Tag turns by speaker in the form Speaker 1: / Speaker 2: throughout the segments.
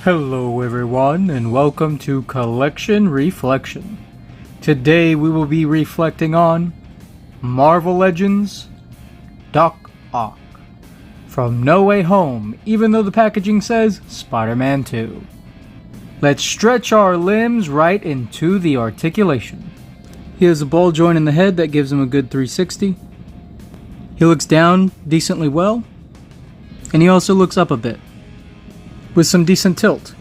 Speaker 1: Hello everyone, and welcome to Collection Reflection. Today we will be reflecting on Marvel Legends Doc Ock from No Way Home, even though the packaging says Spider-Man 2. Let's stretch our limbs right into the articulation. He has a ball joint in the head that gives him a good 360. He looks down decently well, and he also looks up a bit, with some decent tilt.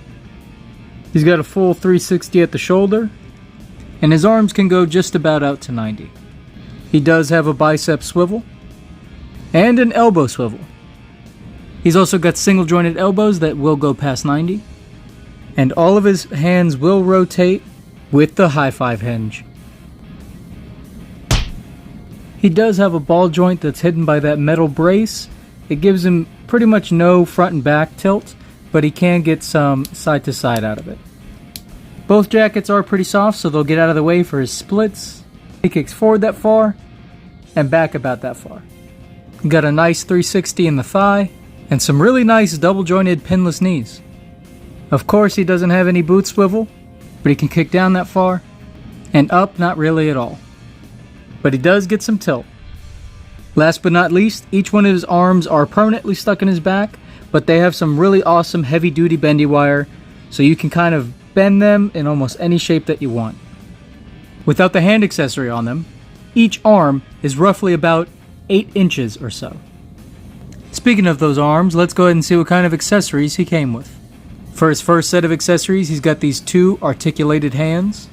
Speaker 1: He's got a full 360 at the shoulder, and his arms can go just about out to 90. He does have a bicep swivel, and an elbow swivel. He's also got single jointed elbows that will go past 90, and all of his hands will rotate with the high five hinge. He does have a ball joint that's hidden by that metal brace. It gives him pretty much no front and back tilt, but he can get some side to side out of it. Both jackets are pretty soft, so they'll get out of the way for his splits. He kicks forward that far, and back about that far. Got a nice 360 in the thigh, and some really nice double jointed pinless knees. Of course he doesn't have any boot swivel, but he can kick down that far, and up not really at all. But he does get some tilt. Last but not least, each one of his arms are permanently stuck in his back, but they have some really awesome heavy duty bendy wire, so you can kind of bend them in almost any shape that you want. Without the hand accessory on them, each arm is roughly about 8 inches or so. Speaking of those arms, let's go ahead and see what kind of accessories he came with. For his first set of accessories, he's got these 2 articulated hands.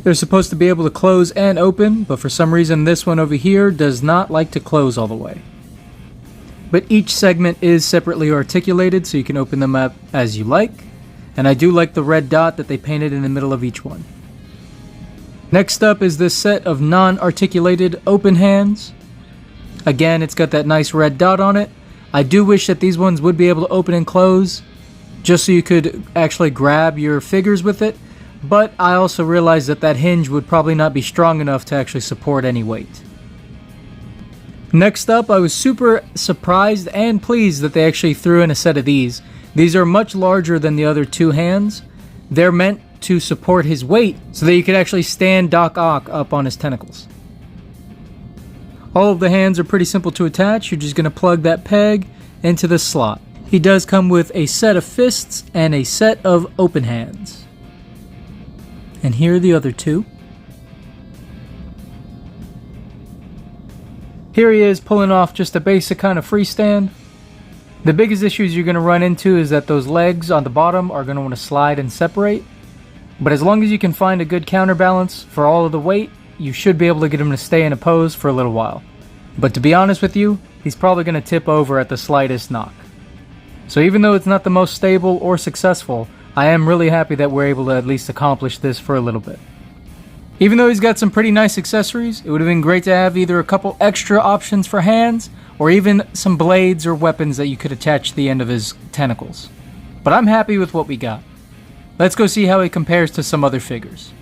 Speaker 1: They're supposed to be able to close and open, but for some reason this one over here does not like to close all the way. But each segment is separately articulated, so you can open them up as you like. And I do like the red dot that they painted in the middle of each one. Next up is this set of non-articulated open hands. Again, it's got that nice red dot on it. I do wish that these ones would be able to open and close, just so you could actually grab your figures with it. But I also realized that that hinge would probably not be strong enough to actually support any weight. Next up, I was super surprised and pleased that they actually threw in a set of these. These are much larger than the other 2 hands. They're meant to support his weight so that you could actually stand Doc Ock up on his tentacles. All of the hands are pretty simple to attach. You're just going to plug that peg into the slot. He does come with a set of fists and a set of open hands. And here are the other 2. Here he is pulling off just a basic kind of freestand. The biggest issues you're going to run into is that those legs on the bottom are going to want to slide and separate. But as long as you can find a good counterbalance for all of the weight, you should be able to get him to stay in a pose for a little while. But to be honest with you, he's probably going to tip over at the slightest knock. So even though it's not the most stable or successful, I am really happy that we're able to at least accomplish this for a little bit. Even though he's got some pretty nice accessories, it would have been great to have either a couple extra options for hands, or even some blades or weapons that you could attach to the end of his tentacles. But I'm happy with what we got. Let's go see how he compares to some other figures.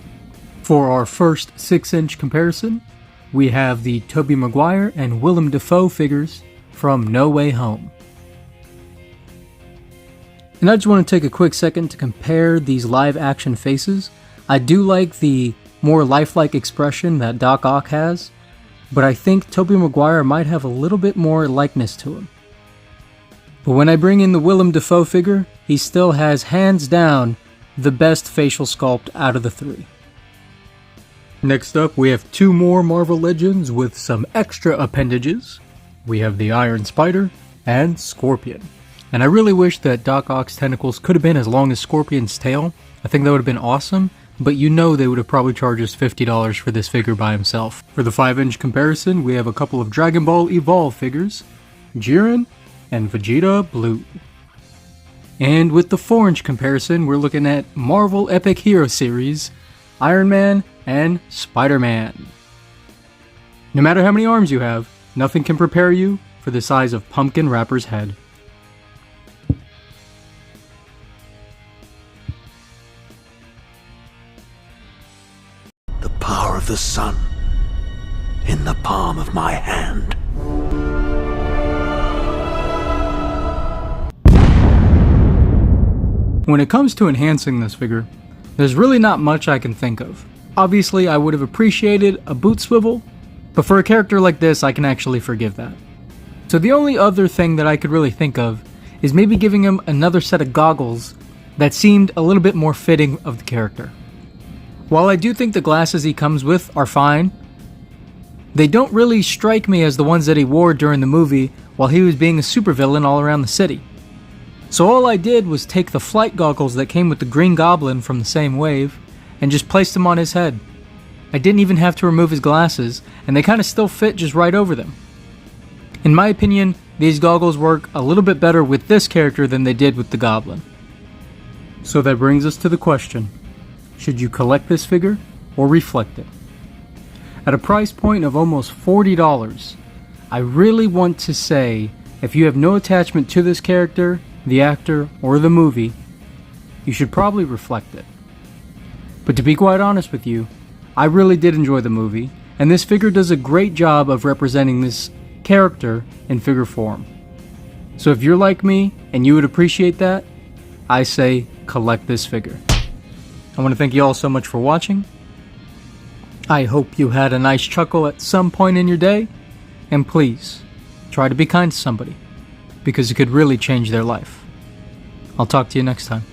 Speaker 1: For our first 6-inch comparison, we have the Tobey Maguire and Willem Dafoe figures from No Way Home. And I just want to take a quick second to compare these live action faces. I do like the more lifelike expression that Doc Ock has, but I think Tobey Maguire might have a little bit more likeness to him. But when I bring in the Willem Dafoe figure, he still has hands down the best facial sculpt out of the 3. Next up, we have 2 more Marvel Legends with some extra appendages. We have the Iron Spider and Scorpion. And I really wish that Doc Ock's tentacles could have been as long as Scorpion's tail. I think that would have been awesome, but you know they would have probably charged us $50 for this figure by himself. For the 5-inch comparison, we have a couple of Dragon Ball Evolve figures, Jiren and Vegeta Blue. And with the 4-inch comparison, we're looking at Marvel Epic Hero Series, Iron Man and Spider-Man. No matter how many arms you have, nothing can prepare you for the size of Pumpkin Rapper's head.
Speaker 2: The power of the sun in the palm of my hand.
Speaker 1: When it comes to enhancing this figure, there's really not much I can think of. Obviously, I would have appreciated a boot swivel, but for a character like this, I can actually forgive that. So the only other thing that I could really think of is maybe giving him another set of goggles that seemed a little bit more fitting of the character. While I do think the glasses he comes with are fine, they don't really strike me as the ones that he wore during the movie while he was being a supervillain all around the city. So all I did was take the flight goggles that came with the Green Goblin from the same wave and just placed them on his head. I didn't even have to remove his glasses, and they kind of still fit just right over them. In my opinion, these goggles work a little bit better with this character than they did with the Goblin. So that brings us to the question, should you collect this figure or reflect it? At a price point of almost $40, I really want to say if you have no attachment to this character, the actor, or the movie, you should probably reflect it. But to be quite honest with you, I really did enjoy the movie, and this figure does a great job of representing this character in figure form. So if you're like me and you would appreciate that, I say collect this figure. I want to thank you all so much for watching. I hope you had a nice chuckle at some point in your day, and please, try to be kind to somebody, because it could really change their life. I'll talk to you next time.